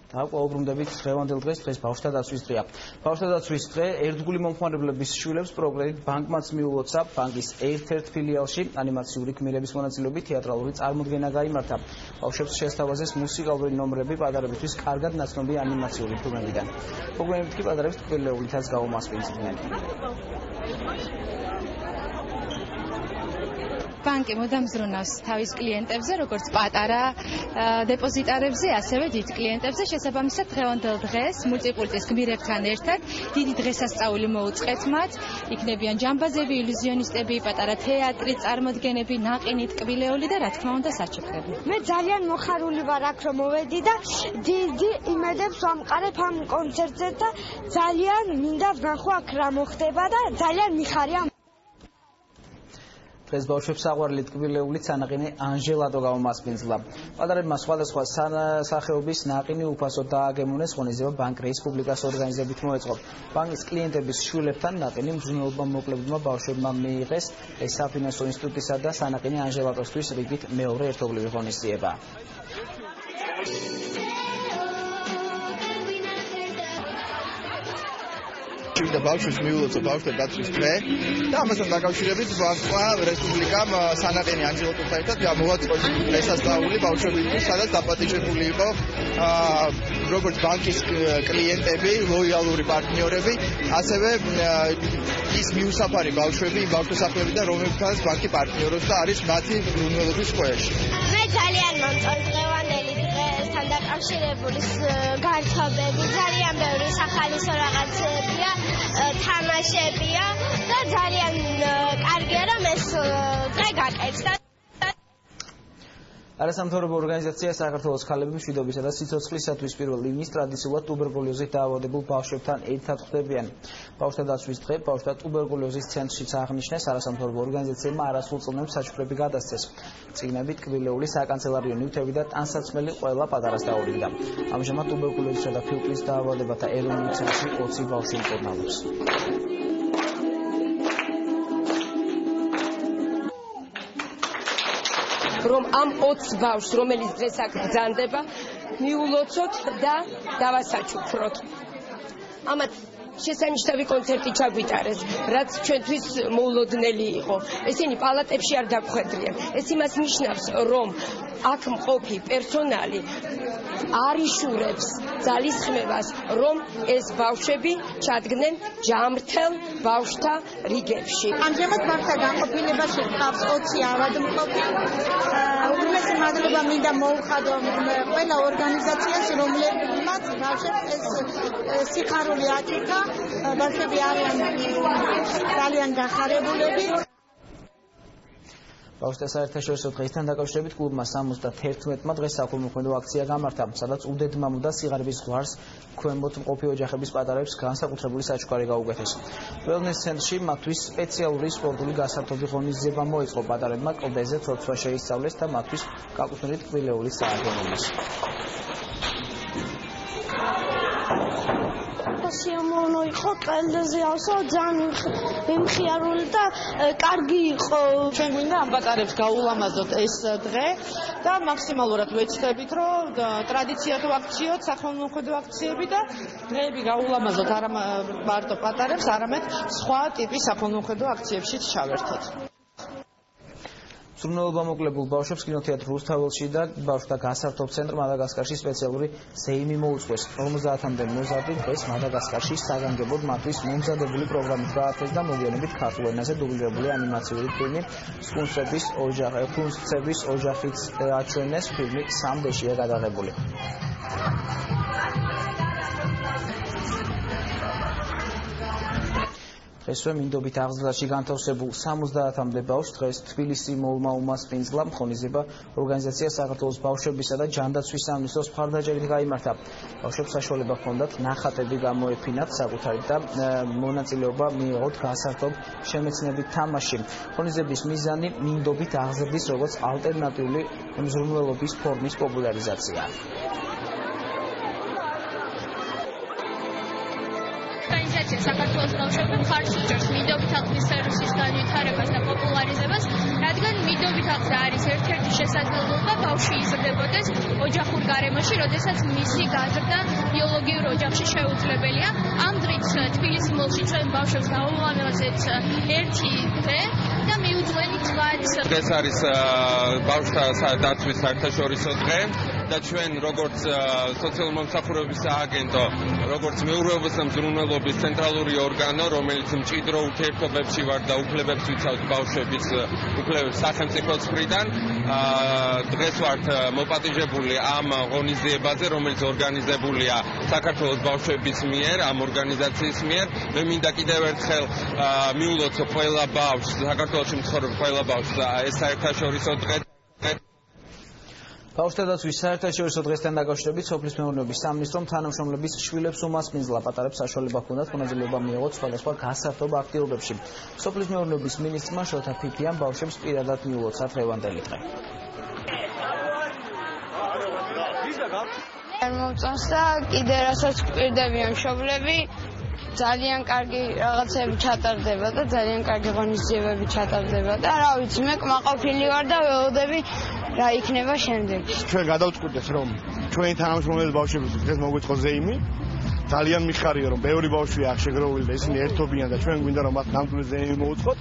დავყოუბრუნდებით დღევანდელ დღეს ბავშვთა დაცვის დღეა. ბავშვთა დაცვის დღე ერთგული მომხმარებლების შვილებს პროგრამით ბანკმაც მიულოცა. ბანკის ერთ-ერთ ფილიალში ანიმაციური გმირების მონაწილეობით თეატრალური წარმოდგენა გაიმართა. ბავშვებს შეესთავაზეს მუსიკალური ნომრები პატარებისთვის კარგად ნაცნობი ანიმაციური ფილმებიდან. პროგრამით კი პატარებს ტკბილეულითაც გაუმასპინძლიდნენ. ბანკი მუდამ ზრუნავს თავის კლიენტებზე, როგორც პატარა დეპოზიტარებზე, ასევე დიდ კლიენტებზე. შესაბამისად, დღევანდელ დღეს მულტიპულტის გმირებთან ერთად დიდი დღესასწაული მოუწყეთ მათ. იქნებიან ჯამბაზები, ილუზიონისტები, პატარა თეატრი, წარმოდგენები, ნაყინი, ტკბილეული და რა თქმა უნდა საჩუქრები. მე ძალიან მოხარული ვარ აქ რომ მოვედი და დიდი იმედებს ვამყარებ ამ კონცერტზე და ძალიან მინდა ვნახო აქ რა მოხდება და ძალიან მიხარია. დღეს ბავშვებს საყვარელი ტკბილეულით სანაყინი ანჟელადო გაუმასპინძლა. პატარებმა სხვადასხვა სახეობის ნაყინი უფასოდ დააგემონეს, ღონისძიება ბანკ რესპუბლიკას ორგანიზებით მოეწყო. ბანკის კლიენტების შვილებთან ნაყინი მძღვნელობა მოკლებულმა ბავშვებმა მიიღეს. ეს საფინანსო ინსტიტუტისა და სანაყინი ანჟელადოსთვის რიგით მეორე ერთობლივი ღონისძიება. და ბავშვებს მიულოცა ბავშვთა დაცვის დღე და ამასთან დაკავშირებით ბანკმა რესპუბლიკამ სანაყინი ანჟელადოსთან ერთად გამოვაწყოს დღესასწაული ბავშვებისთვის, სადაც დაპატიჟებული იყო როგორც ბანკის კლიენტები, ლოიალური პარტნიორები, ასევე ის მიუსაფარი ბავშვები, იმ ბავშვსახლებიდან, რომლებთანაც ბანკი პარტნიორობს და არის მათი მბრუნველობის ქვეშ. მე ძალიან მომწონს დღევანდელი დღესთან დაკავშირებული განწყობები, ძალიან ბევრი სახალისო რაღაცებია, თამაშებია და ძალიან კარგია რომ ეს დღე გაკეთდა. არასამთავრობო ორგანიზაცია საქართველოს ქალები მშვიდობისა და სიცოცხლისათვის პირველ ივნის ტრადიციულად ტუბერკულოზით დაავადებულ ბავშვებთან ერთად ხვდებიან. ბავშვთა დაცვის დღე ბავშვთა ტუბერკულოზის ცენტრშიც აღნიშნეს, არასამთავრობო ორგანიზაციებმა არასრულ წლებში საჩუქრები გადასცეს. წიგნები, ტკბილეული, საკანცელარიო ნივთები და ტანსაცმელი ყველა პატარას დაურიგდა. ამჟამად ტუბერკულოზისა და ფილტვის დაავადებათა ეროვნულ ცენტრში 20 ბავშვი მკურნალობს. რომ ამ 20 ბავშვს, რომელიც დღეს აქ ბრძანდება, მიულოცოთ და დავასაჩუქროთ. ამათ შესანიშნავი კონცერტი ჩაგვიტარეს, რაც ჩვენთვის მოულოდნელი იყო. ესენი პალატებში არ დაგვხედრიან. ეს იმას ნიშნავს, რომ აქ მყოფი პერსონალი არიშურებს ძალისხმევას, რომ ეს ბავშვები ჩადგნენ ჯამრთელ ბავშვთა რიგებში. ამჟამად ბავშვთა განყოფილებაში ჰყავს 20 ავადმყოფი. უმეტესი მადლობა მინდა მოუხადო ყველა ორგანიზაციას, რომლებმაც ბავშვებს ეს სიხარული აკეთა. ბავშვები არიან ძალიან გახარებულები. ბავშვთა საერთაშორისო დღესთან დაკავშირებით კლუბმა 71-მა დღეს საქველმოქმედო აქცია გამართა, სადაც უდედმამო და სიღარიბის ზღვარს ქვემოთ მყოფი ოჯახების პატარებს განსაკუთრებული საჩუქარი გაუკეთეს. ველნეს ცენტრში მათთვის სპეციალური სპორტული გასართობი ღონისძიება მოეწყო. პატარებმა კლდეზე ცოცვა შეისწავლეს და მათთვის კაკუთვნილი ტკბილეულის წააგემონეს. სიამოვნო იყო კლდეზე ავსო, ძალიან მიმხიარული და კარგი იყო. ჩვენ გვინდა ამ პატარებს გაულამაზოთ ეს დღე და მაქსიმალურად ვეცდებით, რომ ტრადიციად ვაქციოთ სახელმწიფო აქციები და დღეები გაულამაზოთ არა მარტო პატარებს, არამედ სხვა ტიპის სახელმწიფო აქციებშიც ჩავერთოთ. მზრუნველობა მოკლებულ ბავშვებს კინოთეატრ რუსთაველში და ბავშვთა გასართობ ცენტრ მადაგასკარში სპეციალური ზეიმი მოუწყვეს. 50-მდე მოზარდი დღეს მადაგასკარში საგანგებოდ მათთვის მომზადებული პროგრამით გაართეს და მოგვიანებით ქართულ ენაზე დუბლირებული ანიმაციური ფილმი „ფუნსცების ოჯახიც“ აჩვენეს. ფილმი 3D-შია გადაღებული. ესვე მინდობით აღზრდაში განთავსებულ 70-მდე ბავშვს დღეს თბილისი მოულმა უმასპინძლა. ღონისძიება ორგანიზაცია საქართველოს ბავშვებისა და ჯანდაცვის სამინისტროს მხარდაჭერით გაიმართა. ბავშვებს საშუალება ჰქონდათ ნახატები გამოეფინათ საკუთარი და მონაწილეობა მიიღოთ გასართობ შემეცნებით თამაში. ღონისძიების მიზანი მინდობით აღზრდის როგორც ალტერნატიული მზრუნველობის ფორმის პოპულარიზაცია. საქართველოს ბავშვები მხარს უჭერს მინდობით აღზრდის სერვისის განვითარებას და პოპულარიზებას, რადგან მინდობით აღზრდა არის ერთ-ერთი შესაძლებლობა ბავშვი იზრდებოდეს ოჯახური გარემოში, როდესაც მისი გაზრდა ბიოლოგიურ ოჯახში შეუძლებელია. ამ დრით თბილისის მოლში ჩვენ ბავშვებს გაუვლამაზეთ ერთი დღე და მიუძღვენით მათ. დღეს არის ბავშვთა დაცვის საერთაშორისო დღე და ჩვენ როგორც სოციალური მომსახურების სააგენტო, როგორც მეურვეობისა და მზრუნველობის ცენტრალური ორგანო, რომელიც მჭიდრო ურთიერთობებში ვარ და უფლებებს ვიცავთ ბავშვების უფლებებს სახელმწიფოს მხრიდან, დღეს ვართ მოპატიჟებული ამ ღონისძიებაზე, რომელიც ორგანიზებულია საქართველოს ბავშვების მიერ, ამ ორგანიზაციის მიერ. მე მინდა კიდევ ერთხელ მიულოცო ყველა ბავშვს, საქართველოში მცხოვრებ ყველა ბავშვს ეს საერთაშორისო დღე. ბავშვთა დაცვის საერთაშორისო დღესთან დაკავშირებით სოფლის მეურნეობის სამინისტრომ თანამშრომლების შვილებს უმასპინძლა ლაპატარებს საშუალება ჰქონდათ მონაწილეობა მიიღოთ სხვადასხვა გასართობ აქტივობებში. სოფლის მეურნეობის მინისტრმა შოთა ფიფიამ ბავშვებს პირადად მიულოცა დღევანდელი დღე. მომწონს და კიდე რასაც გვპირდებიან მშობლები ძალიან კარგი რაღაცები ჩატარდება და ძალიან კარგი ღონისძიებები ჩატარდება და რა ვიცი მე კმაყოფილი ვარ და ველოდები რა იქნება შემდეგ. ჩვენ გადავწყვიტეთ რომ ჩვენი თანამშრომლები ბავშვების დღეს მოგვიწყო ზეიმი. ძალიან მიხარია რომ ბევრი ბავშვია აქ შეგროვილი და ისინი ერთობიან და ჩვენ გვინდა რომ მათ ნამდვილი ზეიმი მოუწყოთ.